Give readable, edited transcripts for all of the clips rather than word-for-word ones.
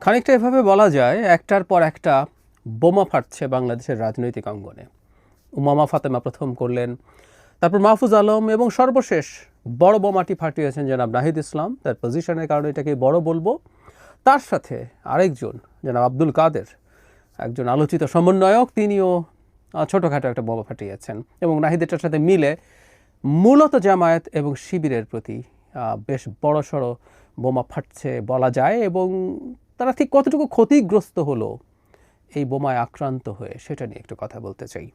খানিকটা এভাবে বলা যায়, একটার পর একটা বোমা ফাটছে বাংলাদেশের রাজনৈতিক অঙ্গনে। উমামা ফাতেমা প্রথম করলেন, তারপর মাহফুজ আলম, এবং সর্বশেষ বড় বোমাটি ফাটিয়েছেন জনাব নাহিদ ইসলাম। তার পজিশনের কারণে এটাকে বড় বলবো। তার সাথে আরেকজন জনাব আব্দুল কাদের, একজন আলোচিত সমন্বয়ক, তিনিও ছোটোখাটো একটা বোমা ফাটিয়েছেন। এবং নাহিদেরটার সাথে মিলে মূলত জামায়াত এবং শিবিরের প্রতি বেশ বড়সড় বোমা ফাটছে বলা যায়। এবং তারা ঠিক কতটুকু ক্ষতিগ্রস্ত হলো এই বোমায় আক্রান্ত হয়ে, সেটা নিয়ে একটু কথা বলতে চাই।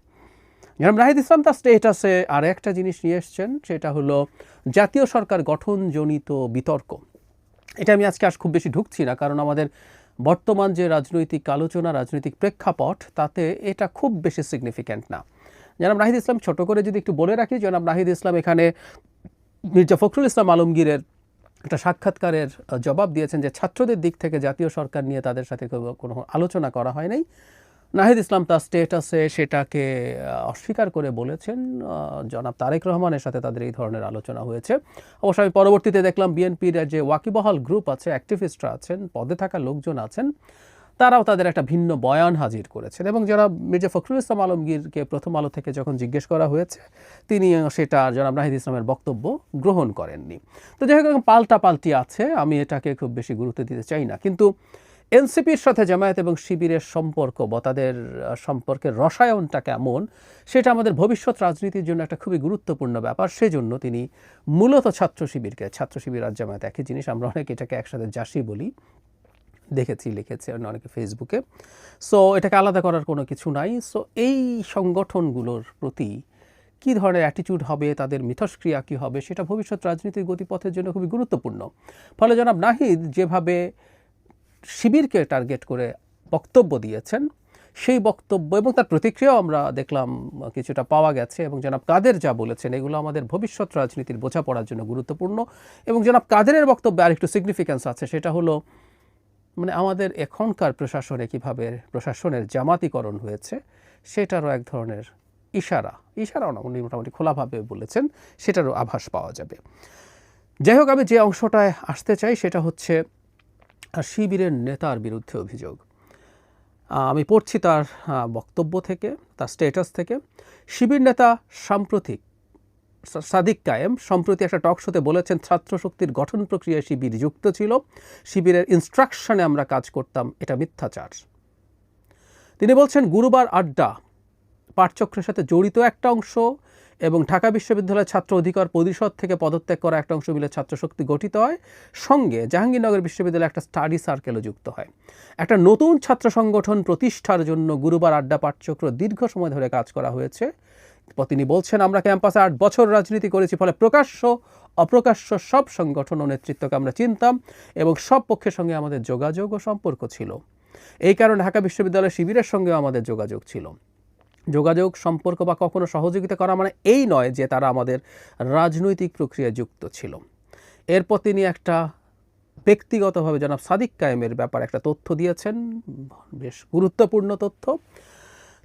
জনাব নাহিদ ইসলাম তার স্টেটাসে আর একটা জিনিস নিয়ে এসছেন, সেটা হলো জাতীয় সরকার গঠনজনিত বিতর্ক। এটা আমি আজকে খুব বেশি ঢুকছি না, কারণ আমাদের বর্তমান যে রাজনৈতিক আলোচনা, রাজনৈতিক প্রেক্ষাপট, তাতে এটা খুব বেশি সিগনিফিক্যান্ট না। জনাব নাহিদ ইসলাম, ছোট করে যদি একটু বলে রাখি, জনাব নাহিদ ইসলাম এখানে মির্জা ফখরুল ইসলাম আলমগীরের একটা সাক্ষাৎকারের জবাব দিয়েছেন যে ছাত্রদের দিক থেকে জাতীয় সরকার নিয়ে তাদের সাথে কোনো আলোচনা করা হয় নাই। নাহিদ ইসলাম তার স্টেটাসে সেটাকে অস্বীকার করে বলেছেন জনাব তারেক রহমানের সাথে তাদের এই ধরনের আলোচনা হয়েছে। অবশ্য আমি পরবর্তীতে দেখলাম বিএনপির যে ওয়াকিবহাল গ্রুপ আছে, অ্যাক্টিভিস্টরা আছেন, পদে থাকা লোকজন আছেন, তারাও তাদের একটা ভিন্ন বয়ান হাজির করেছেন। এবং জনাব মির্জা ফখরুল ইসলাম আলমগীরকে প্রথম আলো থেকে যখন জিজ্ঞেস করা হয়েছে, তিনি সেটা জনাব নাহিদ ইসলামের বক্তব্য গ্রহণ করেননি। তো যাই হোক, পাল্টাপাল্টি আছে, আমি এটাকে খুব বেশি গুরুত্ব দিতে চাই না। কিন্তু এনসিপির সাথে জামায়াত এবং শিবিরের সম্পর্ক বা তাদের সম্পর্কের রসায়নটা কেমন, সেটা আমাদের ভবিষ্যৎ রাজনীতির জন্য একটা খুবই গুরুত্বপূর্ণ ব্যাপার। সেজন্য তিনি মূলত ছাত্র শিবির আর জামায়াত একই জিনিস, আমরা অনেকে এটাকে একসাথে জাসি বলি, দেখেছি, লিখেছে অনেকে ফেসবুকে। সো এটাকে আলাদা করার কোনো কিছু নাই। সো এই সংগঠনগুলোর প্রতি কী ধরনের অ্যাটিটিউড হবে, তাদের মিথস্ক্রিয়া কী হবে, সেটা ভবিষ্যৎ রাজনীতির গতিপথের জন্য খুবই গুরুত্বপূর্ণ। ফলে জনাব নাহিদ যেভাবে শিবিরকে টার্গেট করে বক্তব্য দিয়েছেন, সেই বক্তব্য এবং তার প্রতিক্রিয়াও আমরা দেখলাম কিছুটা পাওয়া গেছে। এবং জনাব কাদের যা বলেছেন, এগুলো আমাদের ভবিষ্যৎ রাজনীতির বোঝাপড়ার জন্য গুরুত্বপূর্ণ। এবং জনাব কাদেরের বক্তব্যে আরেকটু সিগনিফিক্যান্স আছে, সেটা হলো আমাদের এখনকার প্রশাসনে কীভাবে প্রশাসনের জামাতিকরণ হয়েছে, সেটারও এক ধরনের ইশারাও না, উনি মোটামুটি খোলাভাবে বলেছেন, সেটারও আভাস পাওয়া যাবে। যাই হোক, আমি যে অংশটায় আসতে চাই সেটা হচ্ছে শিবিরের নেতার বিরুদ্ধে অভিযোগ। আমি পড়ছি তার বক্তব্য থেকে, তার স্ট্যাটাস থেকে। শিবির নেতা সাদিক কায়েম সম্প্রতি একটা টক শোতে বলেছেন, ছাত্র শক্তির গঠন প্রক্রিয়ায় শিবির যুক্ত ছিল, শিবিরের ইনস্ট্রাকশনে আমরা কাজ করতাম, এটা মিথ্যাচার। তিনি বলছেন, গুরুবার আড্ডা পাঠচক্রের সাথে জড়িত একটা অংশ এবং ঢাকা বিশ্ববিদ্যালয়ের ছাত্র অধিকার পরিষদ থেকে পদত্যাগ করা একটা অংশ মিলে ছাত্র শক্তি গঠিত হয়, সঙ্গে জাহাঙ্গীরনগর বিশ্ববিদ্যালয়ে একটা স্টাডি সার্কেলও যুক্ত হয়। একটা নতুন ছাত্র সংগঠন প্রতিষ্ঠার জন্য গুরুবার আড্ডা পাঠচক্র দীর্ঘ সময় ধরে কাজ করা হয়েছে। তিনি বলছেন, আমরা ক্যাম্পাসে 8 বছর রাজনীতি করেছি, ফলে প্রকাশ্য অপ্রকাশ্য সব সংগঠন ও নেতৃত্বকে আমরা চিনতাম এবং সব পক্ষের সঙ্গে আমাদের যোগাযোগ ও সম্পর্ক ছিল। এই কারণে ঢাকা বিশ্ববিদ্যালয় শিবিরের সঙ্গেও আমাদের যোগাযোগ ছিল। যোগাযোগ, সম্পর্ক বা কখনো সহযোগিতা করা মানে এই নয় যে তারা আমাদের রাজনৈতিক প্রক্রিয়ায় যুক্ত ছিল। এরপর তিনি একটা ব্যক্তিগতভাবে জনাব সাদিক কায়েমের ব্যাপারে একটা তথ্য দিয়েছেন, বেশ গুরুত্বপূর্ণ তথ্য।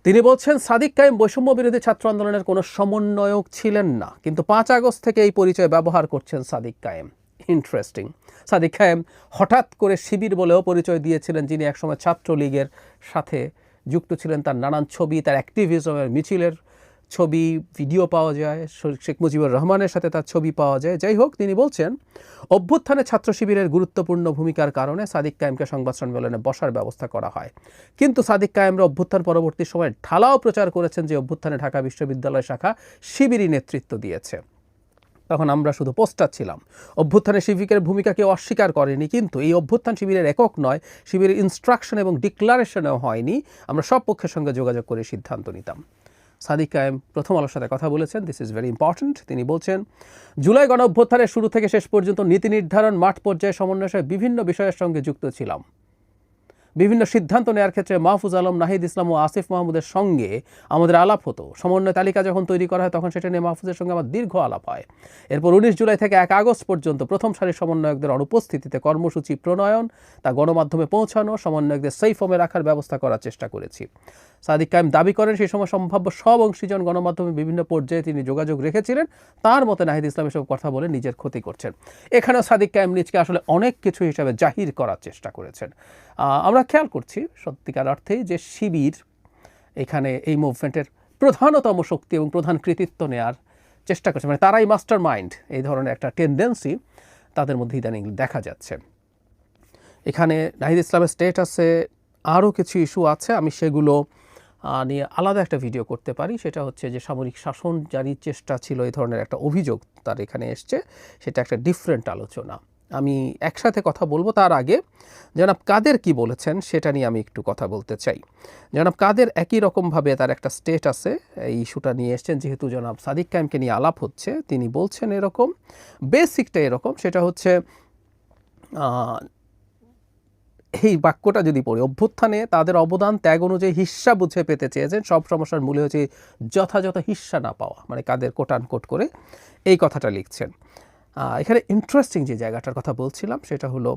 তিনি বলছেন, সাদিক কায়েম বৈষম্য বিরোধী ছাত্র আন্দোলনের কোনো সমন্বয়ক ছিলেন না, কিন্তু 5 আগস্ট থেকে এই পরিচয় ব্যবহার করছেন সাদিক কায়েম। ইন্টারেস্টিং। সাদিক কায়েম হঠাৎ করে শিবির বলেও পরিচয় দিয়েছিলেন, যিনি একসময় ছাত্রলীগের সাথে যুক্ত ছিলেন। তার নানান ছবি, তার অ্যাক্টিভিজমের মিছিলের ছবি, ভিডিও পাওয়া যায়, শেখ মুজিবুর রহমানের সাথে তার ছবি পাওয়া যায়। যাই হোক, তিনি বলছেন, অভ্যুত্থানে ছাত্র শিবিরের গুরুত্বপূর্ণ ভূমিকার কারণে সাদিক কায়েমকে সংবাদ সম্মেলনে বসার ব্যবস্থা করা হয়। কিন্তু সাদিক কায়েমরা অভ্যুত্থান পরবর্তী সময়ে ঢালাও প্রচার করেছেন যে অভ্যুত্থানে ঢাকা বিশ্ববিদ্যালয় শাখা শিবিরই নেতৃত্ব দিয়েছে। তখন আমরা শুধু পোস্টার ছিলাম। অভ্যুত্থানে শিবিরের ভূমিকা কেউ অস্বীকার করেনি, কিন্তু এই অভ্যুত্থান শিবিরের একক নয়, শিবিরের ইনস্ট্রাকশন এবং ডিক্লারেশনেও হয়নি। আমরা সব পক্ষের সঙ্গে যোগাযোগ করে সিদ্ধান্ত নিতাম। সাদিক কায়েম প্রথম আলোর সাথে কথা বলেছেন, দিস ইজ ভেরি ইম্পর্ট্যান্ট। তিনি বলছেন, জুলাই গণ অভ্যুত্থানের শুরু থেকে শেষ পর্যন্ত নীতি নির্ধারণ, মাঠ পর্যায়ে সমন্বয় বিভিন্ন বিষয়ের সঙ্গে যুক্ত ছিলাম। বিভিন্ন সিদ্ধান্ত নেওয়ার ক্ষেত্রে মাহফুজ আলম, নাহিদ ইসলাম ও আসিফ মাহমুদের সঙ্গে আমাদের আলাপ হতো। সমন্বয় তালিকা যখন তৈরি করা হয় তখন সেটা নিয়ে মাহফুজের সঙ্গে আমার দীর্ঘ আলাপ হয়। এরপর 19 জুলাই থেকে 1 আগস্ট পর্যন্ত প্রথম সারির সমন্বয়কদের অনুপস্থিতিতে কর্মসূচি প্রণয়ন, তা গণমাধ্যমে পৌঁছানো, সমন্বয়কদের সেফ হোমে রাখার ব্যবস্থা করার চেষ্টা করেছি। সাদিক কায়েম দাবি করেন সেই সময় সম্ভাব্য সব অংশীজন গণমাধ্যমে বিভিন্ন পর্যায়ে তিনি যোগাযোগ রেখেছিলেন। তার মতে নাহিদ ইসলাম এসব কথা বলে নিজের ক্ষতি করছেন। এখানেও সাদিক কায়েম নিজকে আসলে অনেক কিছু হিসাবে জাহির করার চেষ্টা করেছেন। আমরা খেয়াল করছি সত্যিকার অর্থেই যে শিবির এখানে এই মুভমেন্টের প্রধানতম শক্তি এবং প্রধান কৃতিত্ব নেয়ার চেষ্টা করছে, মানে তারাই মাস্টার মাইন্ড। এই ধরনের একটা টেন্ডেন্সি তাদের মধ্যে ইদানিং দেখা যাচ্ছে। এখানে নাহিদ ইসলামের স্টেটাসে আরও কিছু ইস্যু আছে, আমি সেগুলো নিয়ে আলাদা একটা ভিডিও করতে পারি। সেটা হচ্ছে যে সামরিক শাসন জারির চেষ্টা ছিল, এই ধরনের একটা অভিযোগ তার এখানে এসছে, সেটা একটা ডিফারেন্ট আলোচনা। আমি একসাথে কথা বলবো। তার আগে জনাব কাদের কি বলেছেন সেটা নিয়ে আমি একটু কথা বলতে চাই। জনাব কাদের একই রকমভাবে তার একটা স্টেটাসে এই ইস্যুটা নিয়ে এসছেন। যেহেতু জনাব সাদিক কায়েমকে নিয়ে আলাপ হচ্ছে, তিনি বলছেন এরকম, বেসিকটা এরকম, সেটা হচ্ছে এই বাক্যটা যদি পড়ি, অভ্যুত্থানে তাদের অবদান ত্যাগ অনুযায়ী হিস্সা বুঝে পেতে চেয়েছেন, সব সমস্যার মূলে হচ্ছে যথাযথ হিস্সা না পাওয়া, মানে কাদের কোটান কোট করে এই কথাটা লিখছেন। এখানে ইন্টারেস্টিং যে জায়গাটার কথা বলছিলাম সেটা হলো,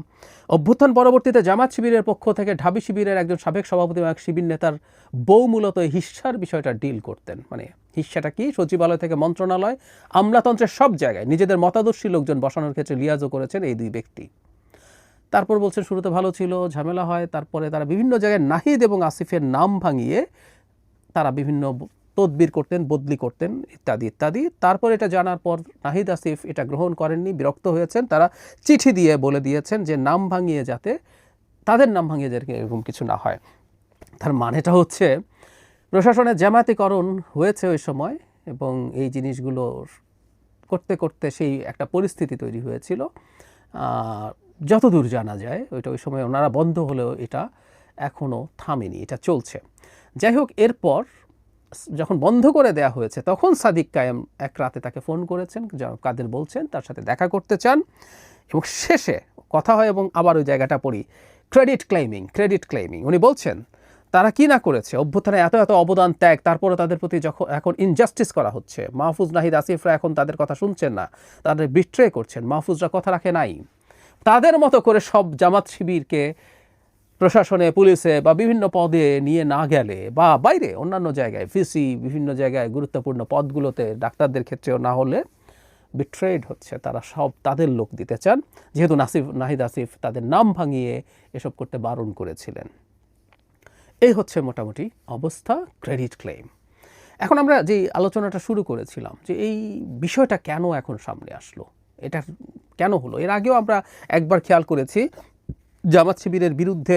অভ্যুত্থান পরবর্তীতে জামাত শিবিরের পক্ষ থেকে ঢাবি শিবিরের একজন সাবেক সভাপতি এবং এক শিবির নেতার বউ মূলত এই হিস্সার বিষয়টা ডিল করতেন। মানে হিস্সাটা কি, সচিবালয় থেকে মন্ত্রণালয়, আমলাতন্ত্রের সব জায়গায় নিজেদের মতাদর্শী লোকজন বসানোর ক্ষেত্রে লিয়াজও করেছেন এই দুই ব্যক্তি। তারপর বলছেন শুরুতে ভালো ছিল, ঝামেলা হয়, তারপরে তারা বিভিন্ন জায়গায় নাহিদ এবং আসিফের নাম ভাঙিয়ে তারা বিভিন্ন তদবির করতেন, বদলি করতেন, ইত্যাদি ইত্যাদি। তারপর এটা জানার পর নাহিদ আসিফ এটা গ্রহণ করেননি, বিরক্ত হয়েছেন। তারা চিঠি দিয়ে বলে দিয়েছেন যে নাম ভাঙিয়ে যাতে, তাদের নাম ভাঙিয়ে যাতে এরকম কিছু না হয়। তার মানেটা হচ্ছে প্রশাসনের জামায়াতিকরণ হয়েছে ওই সময়, এবং এই জিনিসগুলো করতে করতে সেই একটা পরিস্থিতি তৈরি হয়েছিল। যতদূর জানা যায় ওইটা ওই সময় ওনারা বন্ধ হলেও এটা এখনও থামেনি, এটা চলছে। যাই হোক, এরপর যখন বন্ধ করে দেয়া হয়েছে তখন সাদিক কায়েম এক রাতে তাকে ফোন করেছেন, কাদের বলছেন তার সাথে দেখা করতে চান, এবং শেষে কথা হয়। এবং আবার ওই জায়গাটা পড়ি, ক্রেডিট ক্লেমিং। উনি বলছেন তারা কি না করেছে, অভ্যুত্থানে এত এত অবদান ত্যাগ, তারপরে তাদের প্রতি যখন এখন ইনজাস্টিস করা হচ্ছে, মাহফুজ নাহিদ আসিফরা এখন তাদের কথা শুনছেন না, তাদের বিট্রে করছেন, মাহফুজরা কথা রাখে নাই, তাদের মতো করে সব জামাত শিবিরকে প্রশাসনে, পুলিশে বা বিভিন্ন পদে নিয়ে না গেলে, বা বাইরে অন্যান্য জায়গায় ভিসি বিভিন্ন জায়গায় গুরুত্বপূর্ণ পদগুলোতে ডাক্তারদের ক্ষেত্রেও না হলে বিট্রেড হচ্ছে, তারা সব তাদের লোক দিতে চান, যেহেতু নাহিদ আসিফ তাদের নাম ভাঙিয়ে এসব করতে বারণ করেছিলেন। এই হচ্ছে মোটামুটি অবস্থা, ক্রেডিট ক্লেম। এখন আমরা যে আলোচনাটা শুরু করেছিলাম যে এই বিষয়টা কেন এখন সামনে আসলো, এটা কেন হলো, এর আগেও আমরা একবার খেয়াল করেছি জামাত শিবিরের বিরুদ্ধে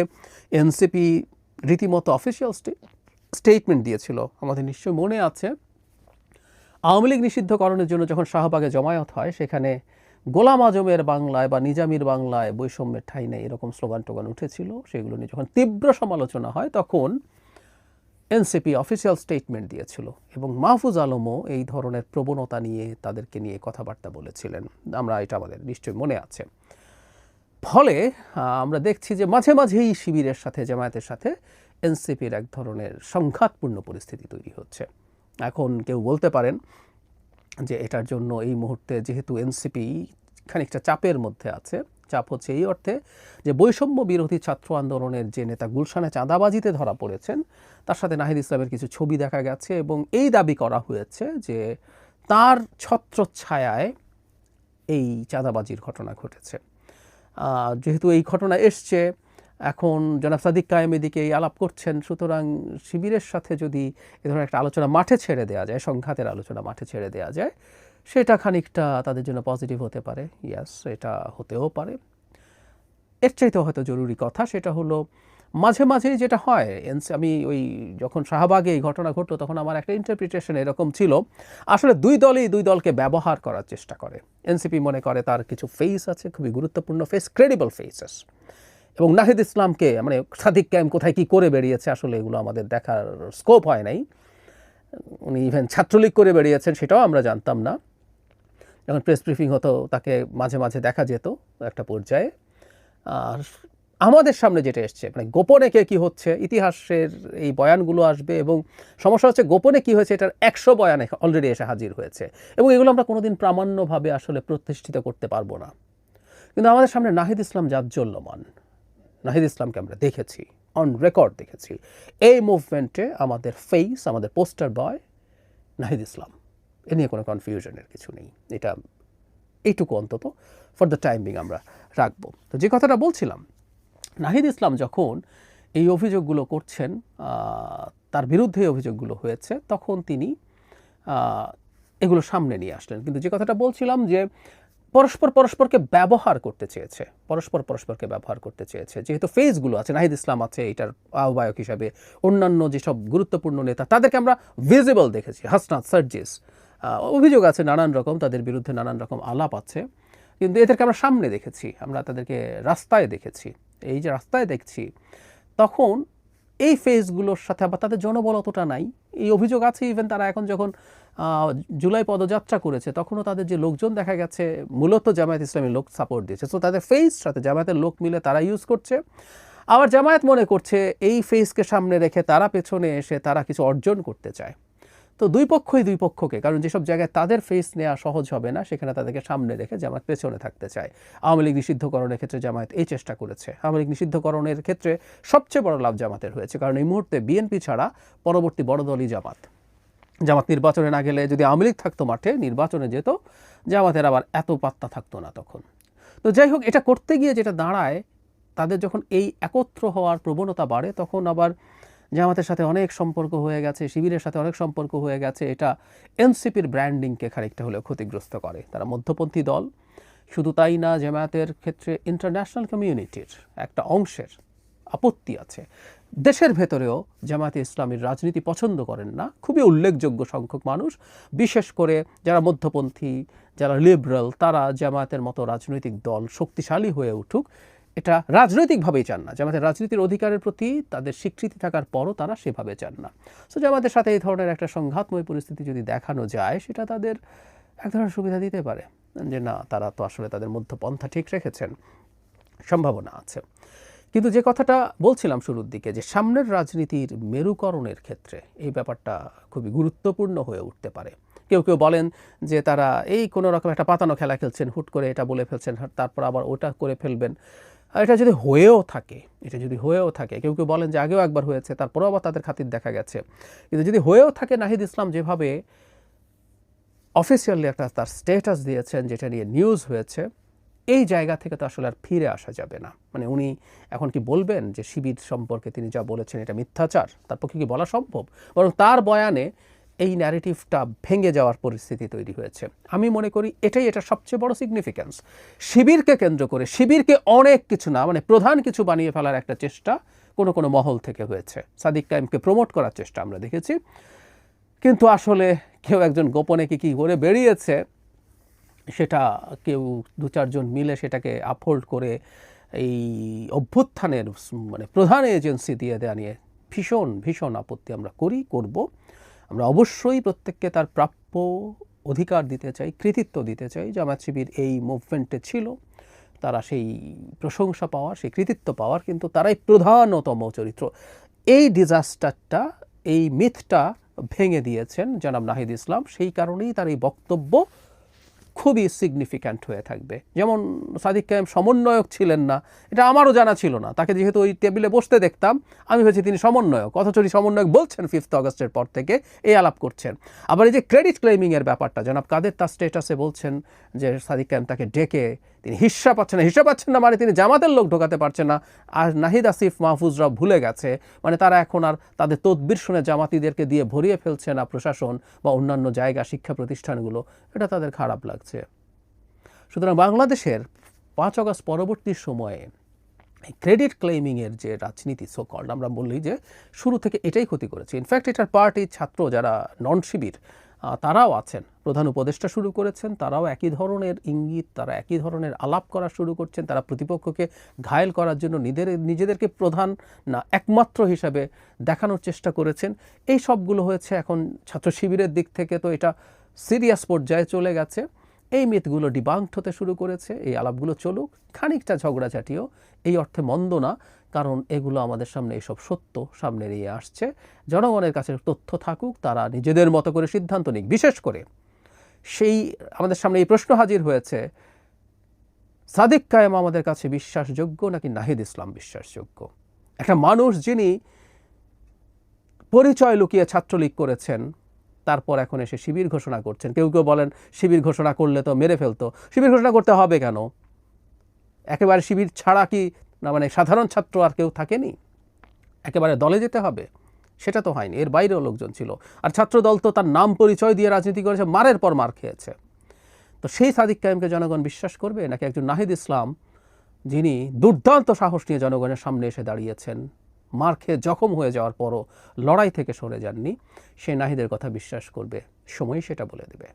এনসিপি রীতিমতো অফিসিয়াল স্টেটমেন্ট দিয়েছিল, আমাদের নিশ্চয় মনে আছে। আওয়ামী লীগ নিষিদ্ধকরণের জন্য যখন শাহবাগে জমায়েত হয়, সেখানে গোলাম আজমের বাংলায় বা নিজামীর বাংলায় বৈষম্যের ঠাঁই নেই এরকম স্লোগান টোগান উঠেছিল। সেগুলো নিয়ে যখন তীব্র সমালোচনা হয় তখন এনসিপি অফিসিয়াল স্টেটমেন্ট দিয়েছিল, এবং মাহফুজ আলমও এই ধরনের প্রবণতা নিয়ে তাদেরকে নিয়ে কথাবার্তা বলেছিলেন, এটা আমাদের নিশ্চয়ই মনে আছে। ফলে আমরা দেখছি যে মাঝে মাঝেই শিবিরের সাথে, জামায়াতের সাথে এনসিপির এক ধরনের সংঘাতপূর্ণ পরিস্থিতি তৈরি হচ্ছে। এখন কেউ বলতে পারেন যে এটার জন্য এই মুহূর্তে যেহেতু এনসিপি খানিকটা চাপের মধ্যে আছে, চাপ হচ্ছে এই অর্থে যে বৈষম্য বিরোধী ছাত্র আন্দোলনের যে নেতা গুলশানে চাঁদাবাজিতে ধরা পড়েছেন, তার সাথে নাহিদ ইসলামের কিছু ছবি দেখা গেছে, এবং এই দাবি করা হয়েছে যে তার ছত্রছায়ায় এই চাঁদাবাজির ঘটনা ঘটেছে। যেহেতু এই ঘটনা এসছে, এখন জনাব সাদিক কায়েম এদিকে এই আলাপ করছেন, সুতরাং শিবিরের সাথে যদি এ ধরনের একটা আলোচনা মাঠে ছেড়ে দেওয়া যায়, সংঘাতের আলোচনা মাঠে ছেড়ে দেওয়া যায়, সেটা খানিকটা তাদের জন্য পজিটিভ হতে পারে। ইয়াস, এটা হতেও পারে। এর চাইতেও হয়তো জরুরি কথা সেটা হলো, মাঝে মাঝেই যেটা হয়, আমি ওই যখন শাহবাগে এই ঘটনা ঘটলো তখন আমার একটা ইন্টারপ্রিটেশন এরকম ছিল, আসলে দুই দলই দুই দলকে ব্যবহার করার চেষ্টা করে। এনসিপি মনে করে তার কিছু ফেস আছে, খুবই গুরুত্বপূর্ণ ফেস, ক্রেডিবল ফেসেস, এবং নাহিদ ইসলামকে, মানে সাদিক কায়েম কোথায় কী করে বেরিয়েছে আসলে এগুলো আমাদের দেখার স্কোপ হয় নাই। উনি ইভেন ছাত্রলীগ করে বেরিয়েছেন সেটাও আমরা জানতাম না। যখন প্রেস ব্রিফিং হতো তাকে মাঝে মাঝে দেখা যেত একটা পর্যায়ে। আর আমাদের সামনে যেটা এসছে মানে গোপনে কে কী হচ্ছে ইতিহাসের এই বয়ানগুলো আসবে এবং সমস্যা হচ্ছে গোপনে কী হয়েছে এটার 100 বয়ান অলরেডি এসে হাজির হয়েছে এবং এগুলো আমরা কোনোদিন প্রামাণ্যভাবে আসলে প্রতিষ্ঠিত করতে পারবো না। কিন্তু আমাদের সামনে নাহিদ ইসলাম জাজ্জল্যমান, নাহিদ ইসলামকে আমরা দেখেছি, অন রেকর্ড দেখেছি। এই মুভমেন্টে আমাদের ফেস, আমাদের পোস্টার বয় নাহিদ ইসলাম, এ নিয়ে কোনো কনফিউশনের কিছু নেই। এটা এইটুকু অন্তত ফর দ্য টাইম বিং আমরা রাখবো। তো যে কথাটা বলছিলাম, নাহিদ ইসলাম যখন এই অভিযোগগুলো করছেন, তার বিরুদ্ধে অভিযোগগুলো হয়েছে, তখন তিনি এগুলো সামনে নিয়ে আসলেন। কিন্তু যে কথাটা বলছিলাম যে পরস্পরকে ব্যবহার করতে চেয়েছে, পরস্পরকে ব্যবহার করতে চেয়েছে। যেহেতু ফেসগুলো আছে, নাহিদ ইসলাম আছে এটার আহ্বায়ক হিসাবে, অন্যান্য যেসব গুরুত্বপূর্ণ নেতা তাদেরকে আমরা ভিজিবল দেখেছি, হাসনাত, সার্জিস, অভিযোগ আছে নানান রকম, তাদের বিরুদ্ধে নানান রকম আলাপ আছে, কিন্তু এদেরকে আমরা সামনে দেখেছি, আমরা তাদেরকে রাস্তায় দেখেছি। এই যে রাস্তায় দেখছি, তখন এই ফেসগুলোর সাথে আবার তাদের জনবল অতটা নাই, এই অভিযোগ আছে। ইভেন তারা এখন যখন জুলাই পদযাত্রা করেছে তখনও তাদের যে লোকজন দেখা গেছে মূলত জামায়াত ইসলামী লোক সাপোর্ট দিয়েছে। সো তাদের ফেস সাথে জামায়াতের লোক মিলে তারা ইউজ করছে। আবার জামায়াত মনে করছে এই ফেসকে সামনে রেখে তারা পেছনে এসে তারা কিছু অর্জন করতে চায়। তো দুই পক্ষকে, কারণ যেসব জায়গায় তাদের ফেস নেওয়া সহজ হবে না সেখানে তাদেরকে সামনে রেখে জামায়াত পেছনে থাকতে চায়। আওয়ামী লীগ নিষিদ্ধকরণের ক্ষেত্রে জামায়াত এই চেষ্টা করেছে। আওয়ামী লীগ নিষিদ্ধকরণের ক্ষেত্রে সবচেয়ে বড় লাভ জামাতের হয়েছে, কারণ এই মুহূর্তে বিএনপি ছাড়া পরবর্তী বড় দলই জামাত। জামাত নির্বাচনে না গেলে, যদি আওয়ামী লীগ থাকতো মাঠে নির্বাচনে যেত, জামাতের আবার এত পাত্তা থাকতো না তখন। তো যাই হোক, এটা করতে গিয়ে যেটা দাঁড়ায়, তাদের যখন এই একত্র হওয়ার প্রবণতা বাড়ে তখন আবার জামাতের সাথে অনেক সম্পর্ক হয়ে গেছে, শিবিরের সাথে অনেক সম্পর্ক হয়ে গেছে। এটা এনসিপির ব্র্যান্ডিংকে খানিকটা হলেও ক্ষতিগ্রস্ত করে। তারা মধ্যপন্থী দল। শুধু তাই না, জামায়াতের ক্ষেত্রে ইন্টারন্যাশনাল কমিউনিটির একটা অংশের আপত্তি আছে। দেশের ভেতরেও জামায়াতে ইসলামীর রাজনীতি পছন্দ করেন না খুবই উল্লেখযোগ্য সংখ্যক মানুষ, বিশেষ করে যারা মধ্যপন্থী, যারা লিবারেল, তারা জামায়াতের মতো রাজনৈতিক দল শক্তিশালী হয়ে উঠুক এটা রাজনৈতিকভাবেই চান না। জামায়াতের রাজনীতির অধিকারের প্রতি তাদের স্বীকৃতি থাকার পরও তারা সেভাবে চান না। সো জামায়াতের সাথে এই ধরনের একটা সংঘাতময় পরিস্থিতি যদি দেখানো যায়, সেটা তাদের এক ধরনের সুবিধা দিতে পারে যে না, তারা তো আসলে তাদের মধ্যপন্থা ঠিক রেখেছেন, সম্ভাবনা আছে। কিন্তু যে কথাটা বলছিলাম শুরুর দিকে, যে সামনের রাজনীতির মেরুকরণের ক্ষেত্রে এই ব্যাপারটা খুবই গুরুত্বপূর্ণ হয়ে উঠতে পারে। কেউ বলেন যে তারা এই কোনো রকম একটা পাতানো খেলা খেলছেন, হুট করে এটা বলে ফেলছেন, তারপর আবার ওটা করে ফেলবেন। এটা যদি হয়েও থাকে, কেউ বলেন যে আগেও একবার হয়েছে, তারপরেও আবার তাদের খাতির দেখা গেছে। কিন্তু যদি হয়েও থাকে, নাহিদ ইসলাম যেভাবে অফিসিয়ালি একটা তার স্ট্যাটাস দিয়েছেন, যেটা নিয়ে নিউজ হয়েছে, এই জায়গা থেকে তো আসলে আর ফিরে আসা যাবে না। মানে উনি এখন কি বলবেন যে শিবির সম্পর্কে তিনি যা বলেছেন এটা মিথ্যাচার? তার পক্ষে কি বলা সম্ভব? বরং তার বয়ানে এই ন্যারেটিভটা ভেঙে যাওয়ার পরিস্থিতি তৈরি হয়েছে। আমি মনে করি এটা সবচেয়ে বড় সিগনিফিক্যান্স। শিবিরকে কেন্দ্র করে, শিবিরকে অনেক কিছু না, মানে প্রধান কিছু বানিয়ে ফেলার একটা চেষ্টা কোনো মহল থেকে হয়েছে। সাদিক কায়েমকে প্রমোট করার চেষ্টা আমরা দেখেছি, কিন্তু আসলে কেউ একজন গোপনে কি করে বেরিয়েছে, সেটা কেউ 2-4 জন মিলে সেটাকে আপহোল্ড করে এই অভ্যুত্থানের মানে প্রধান এজেন্সি দিয়ে দেওয়া নিয়ে ভীষণ আপত্তি আমরা করব। আমরা অবশ্যই প্রত্যেককে তার প্রাপ্য অধিকার দিতে চাই, কৃতিত্ব দিতে চাই। জামায়াত শিবির এই মুভমেন্টে ছিল, তারা সেই প্রশংসা পাওয়ার, সেই কৃতিত্ব পাওয়ার, কিন্তু তারাই প্রধানতম চরিত্র। এই ডিজাস্টারটা, এই মিথটা ভেঙে দিয়েছেন জনাব নাহিদ ইসলাম। সেই কারণেই তার এই বক্তব্য খুবই সিগনিফিক্যান্ট হয়ে থাকবে। যেমন সাদিক কায়েম সমন্বয়ক ছিলেন না, এটা আমারও জানা ছিল না। তাকে যেহেতু ওই টেবিলে বসতে দেখতাম, আমি ভেবেছি তিনি সমন্বয়ক, অথচ সমন্বয়ক বলছেন 5 আগস্টের পর থেকে এই আলাপ করছেন। আবার এই যে ক্রেডিট ক্লেমিংয়ের ব্যাপারটা, জনাব কাদের তার স্টেটাসে বলছেন যে সাদিক কায়েম তাকে ডেকে তিনি হিস্সা পাচ্ছেন না, মানে তিনি জামাতের লোক ঢোকাতে পারছেন না। আর নাহিদ আসিফ, মাহফুজরা ভুলে গেছে, মানে তারা এখন আর তাদের তদবির শুনে জামাতিদেরকে দিয়ে ভরিয়ে ফেলছে না প্রশাসন বা অন্যান্য জায়গা, শিক্ষা প্রতিষ্ঠানগুলো। এটা তাদের খারাপ লাগছে। সুতরাং বাংলাদেশের 5 আগস্ট পরবর্তী সময়ে ক্রেডিট ক্লেমিংয়ের যে রাজনীতি সোকল্ড, আমরা বললি যে শুরু থেকে এটাই ক্ষতি করেছে। ইনফ্যাক্ট এটার পার্টি ছাত্র যারা নন শিবির তারাও আছেন, প্রধান উপদেষ্টা শুরু করেছেন, তারাও একই ধরনের ইঙ্গিত, তারা একই ধরনের আলাপ করা শুরু করছেন। তারা প্রতিপক্ষকে ঘায়েল করার জন্য নিজেদেরকে প্রধান না একমাত্র হিসাবে দেখানোর চেষ্টা করেছেন। এই সবগুলো হয়েছে। এখন ছাত্র শিবিরের দিক থেকে তো এটা সিরিয়াস পর্যায়ে চলে গেছে। এই মিথগুলো ডিবাঙ্কড হতে শুরু করেছে। এই আলাপগুলো চলুক, খানিকটা ঝগড়াঝাটিও এই অর্থে মন্দ না, কারণ এগুলো আমাদের সামনে এইসব সত্য সামনে নিয়ে আসছে। জনগণের কাছে তথ্য থাকুক, তারা নিজেদের মতো করে সিদ্ধান্ত নিক। বিশেষ করে সেই আমাদের সামনে এই প্রশ্ন হাজির হয়েছে, সাদিক কায়েম আমাদের কাছে বিশ্বাসযোগ্য নাকি নাহিদ ইসলাম বিশ্বাসযোগ্য? একটা মানুষ যিনি পরিচয় লুকিয়ে ছাত্রলীগ করেছেন, তারপর এখন এসে শিবির ঘোষণা করছেন। কেউ কেউ বলেন শিবির ঘোষণা করলে তো মেরে ফেলতো। শিবির ঘোষণা করতে হবে কেন? একেবারে শিবির ছাড়া কি না মানে সাধারণ ছাত্র আর কেউ থাকেনি? একেবারে দলে যেতে হবে? সেটা তো হয়নি, এর বাইরেও লোকজন ছিল। আর ছাত্রদল তো তার নাম পরিচয় দিয়ে রাজনীতি করেছে, মারের পর মার খেয়েছে। তো সেই সাদিক কায়েমকে জনগণ বিশ্বাস করবে, নাকি একজন নাহিদ ইসলাম যিনি দুর্দান্ত সাহস নিয়ে জনগণের সামনে এসে দাঁড়িয়েছেন, মার খেয়ে জখম হয়ে যাওয়ার পরও লড়াই থেকে সরে যাননি, সেই নাহিদের কথা বিশ্বাস করবে? সময় সেটা বলে দেবে।